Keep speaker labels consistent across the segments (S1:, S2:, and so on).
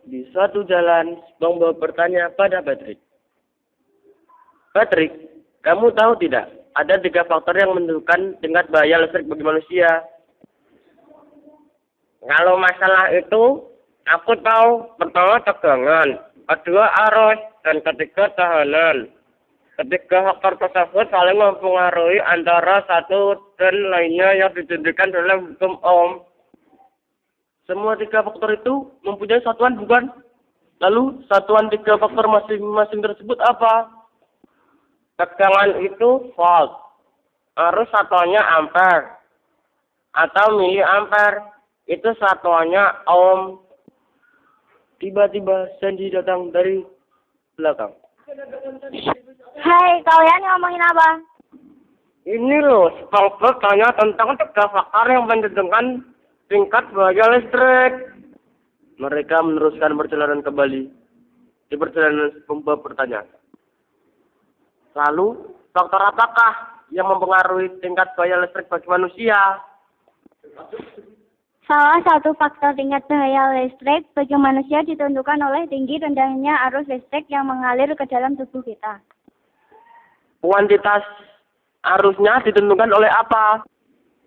S1: Di suatu jalan, SpongeBob bertanya pada Patrick. Patrick, kamu tahu tidak? Ada 3 faktor yang menentukan tingkat bahaya listrik bagi manusia. Kalau masalah itu, aku tahu. Pertama, tegangan. Kedua, arus. Dan ketiga, tahanan. Ketiga faktor tersebut saling mempengaruhi antara satu dan lainnya yang ditunjukkan dalam hukum Ohm. Semua 3 faktor itu mempunyai satuan, bukan? Lalu satuan 3 faktor masing-masing tersebut apa? Tegangan itu volt. Arus satuannya ampere. Atau miliampere. Itu satuannya ohm. Tiba-tiba Sandy datang dari belakang.
S2: Hai, kalian ngomongin apa?
S1: Ini loh, SpongeBob tanya tentang 3 faktor yang menentukan tingkat bahaya listrik. Mereka meneruskan perjalanan kembali. Di perjalanan SpongeBob bertanya. Lalu, faktor apakah yang mempengaruhi tingkat bahaya listrik bagi manusia?
S2: Salah satu faktor tingkat bahaya listrik bagi manusia ditentukan oleh tinggi rendahnya arus listrik yang mengalir ke dalam tubuh kita.
S1: Kuantitas arusnya ditentukan oleh apa?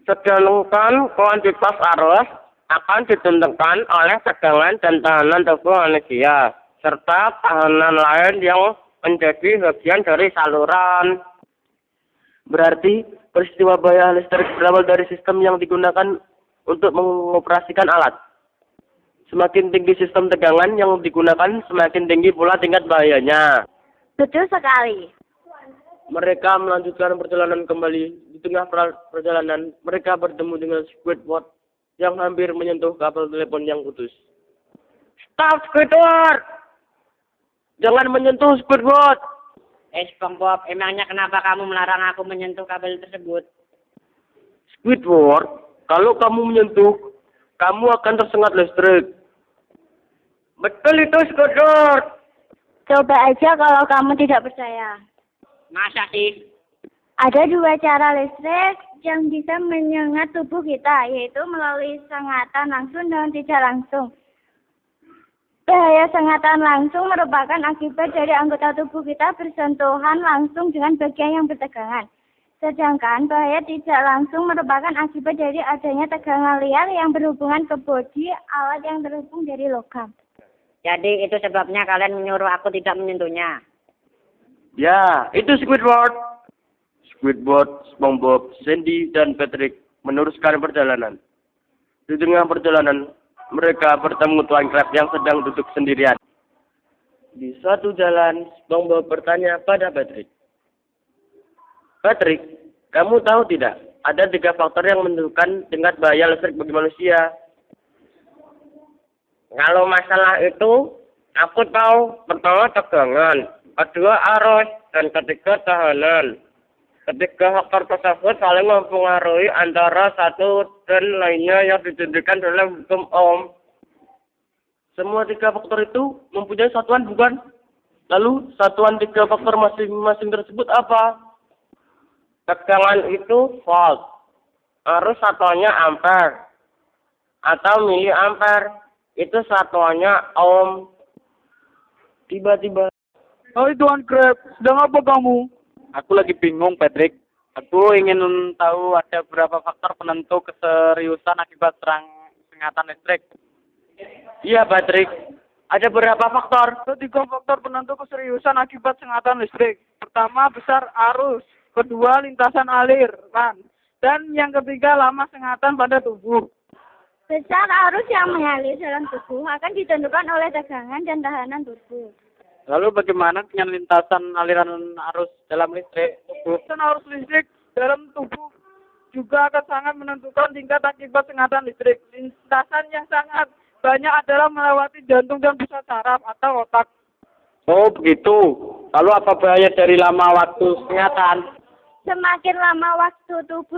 S1: Sedangkan kuantitas arus akan ditentukan oleh tegangan dan tahanan tubuh manusia, serta tahanan lain yang menjadi bagian dari saluran. Berarti peristiwa bahaya listrik berawal dari sistem yang digunakan untuk mengoperasikan alat. Semakin tinggi sistem tegangan yang digunakan, semakin tinggi pula tingkat bahayanya.
S2: Betul sekali.
S1: Mereka melanjutkan perjalanan kembali. Di tengah perjalanan, mereka bertemu dengan Squidward yang hampir menyentuh kabel telepon yang putus. Stop, Squidward! Jangan menyentuh, Squidward!
S3: SpongeBob, emangnya kenapa kamu melarang aku menyentuh kabel tersebut?
S1: Squidward, kalau kamu menyentuh, kamu akan tersengat listrik. Betul itu, Squidward!
S2: Coba aja kalau kamu tidak percaya.
S3: Masa sih?
S2: Ada 2 cara listrik yang bisa menyengat tubuh kita, yaitu melalui sengatan langsung dan tidak langsung. Bahaya sengatan langsung merupakan akibat dari anggota tubuh kita bersentuhan langsung dengan bagian yang bertegangan. Sedangkan bahaya tidak langsung merupakan akibat dari adanya tegangan liar yang berhubungan ke bodi alat yang terhubung dari logam.
S3: Jadi itu sebabnya kalian menyuruh aku tidak menyentuhnya.
S1: Ya, itu Squidward. Squidward, SpongeBob, Sandy, dan Patrick meneruskan perjalanan. Di tengah perjalanan, mereka bertemu Tuan Crab yang sedang duduk sendirian. Di suatu jalan, SpongeBob bertanya pada Patrick. Patrick, kamu tahu tidak? Ada 3 faktor yang menentukan tingkat bahaya listrik bagi manusia. Kalau masalah itu, aku tahu. Pertama, tegangan. Kedua, arus. Dan ketiga, tahanan. Ketiga faktor tersebut saling mempengaruhi antara satu dan lainnya yang ditunjukkan dalam hukum Ohm. Semua 3 faktor itu mempunyai satuan, bukan? Lalu satuan 3 faktor masing-masing tersebut apa? Tegangan itu volt. Arus satuannya ampere. Atau miliampere. Itu satuannya ohm. Tiba-tiba.
S4: Hai Tuan Crab, sedang apa kamu?
S1: Aku lagi bingung, Patrick. Aku ingin tahu ada berapa faktor penentu keseriusan akibat sengatan listrik. Iya, Patrick. Ada berapa faktor?
S4: Ada 3 faktor penentu keseriusan akibat sengatan listrik. Pertama, besar arus. Kedua, lintasan aliran. Dan yang ketiga, lama sengatan pada tubuh.
S2: Besar arus yang mengalir dalam tubuh akan ditentukan oleh tegangan dan tahanan tubuh.
S1: Lalu bagaimana dengan lintasan aliran arus dalam listrik tubuh?
S4: Lintasan arus listrik dalam tubuh juga akan sangat menentukan tingkat akibat sengatan listrik. Lintasan yang sangat banyak adalah melewati jantung dan pusat saraf atau otak.
S1: Oh, begitu. Lalu apa bahaya dari lama waktu sengatan?
S2: Semakin lama waktu tubuh